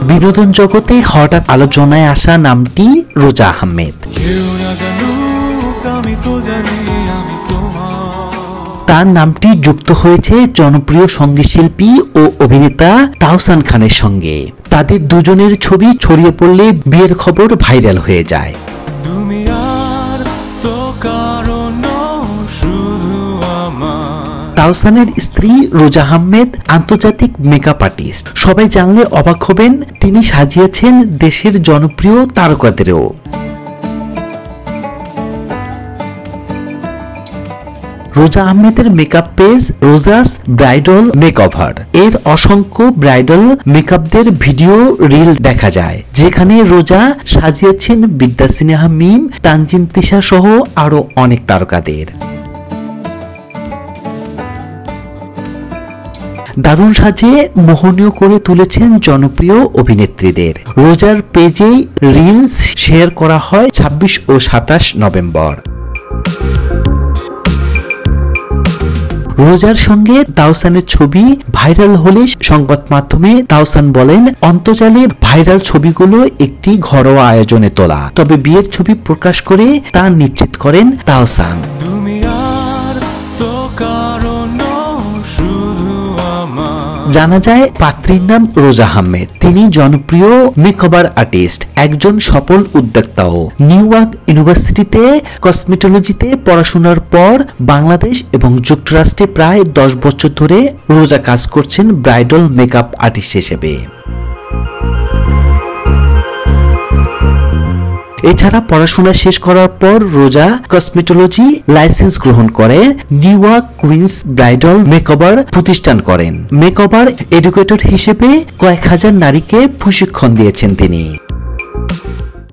বিনোদন জগতে হঠাৎ আলোচনায় আসা নামটি রোজা আহমেদ। তার নামটি যুক্ত হয়েছে জনপ্রিয় সঙ্গীতশিল্পী ও অভিনেতা তাহসান খানের সঙ্গে। তাদের দুজনের ছবি ছড়িয়ে পড়লে বিয়ের খবর ভাইরাল হয়ে যায়। তাহসানের স্ত্রী রোজা আহমেদ আন্তর্জাতিক মেকআপ আর্টিস্ট। সবাই জানলে অবাক হবেন, তিনি সাজিয়েছেন দেশের জনপ্রিয় তারকাদেরও। রোজা আহমেদের মেকআপ পেজ রোজাস ব্রাইডাল মেকওভার এর অসংখ্য ব্রাইডাল মেকআপদের ভিডিও রিল দেখা যায়, যেখানে রোজা সাজিয়েছেন বিদ্যা সিনহা মিম, তানজিন তিশা সহ আরো অনেক তারকাদের। দারুণ সাজিয়ে মোহনীয় করে তুলেছেন জনপ্রিয় অভিনেত্রীদের। রোজার পেজেই রিলস শেয়ার করা হয় 26 ও 27 নভেম্বর। রোজার সঙ্গে তাহসানের ছবি ভাইরাল হলে সংবাদ মাধ্যমে তাহসান বলেন, অন্তর্জালে ভাইরাল ছবিগুলো একটি ঘরোয়া আয়োজনে তোলা, তবে বিয়ের ছবি প্রকাশ করে তা নিশ্চিত করেন তাহসান। জানা যায় পাত্রীর নাম রোজা আহমেদ। তিনি জনপ্রিয় মেকওভার আর্টিস্ট, একজন সফল উদ্যোক্তাও। নিউ ইয়র্ক ইউনিভার্সিটিতে কসমেটোলজিতে পড়াশোনার পর বাংলাদেশ এবং যুক্তরাষ্ট্রে প্রায় 10 বছর ধরে রোজা কাজ করছেন ব্রাইডাল মেকআপ আর্টিস্ট হিসেবে। এছাড়া পড়াশোনা শেষ করার পর রোজা কসমেটোলজি লাইসেন্স গ্রহণ করে New York Queens bridal makeover প্রতিষ্ঠান করেন। মেকওভার এডুকেটর হিসেবে কয়েক হাজার নারীকে প্রশিক্ষণ দিয়েছেন তিনি।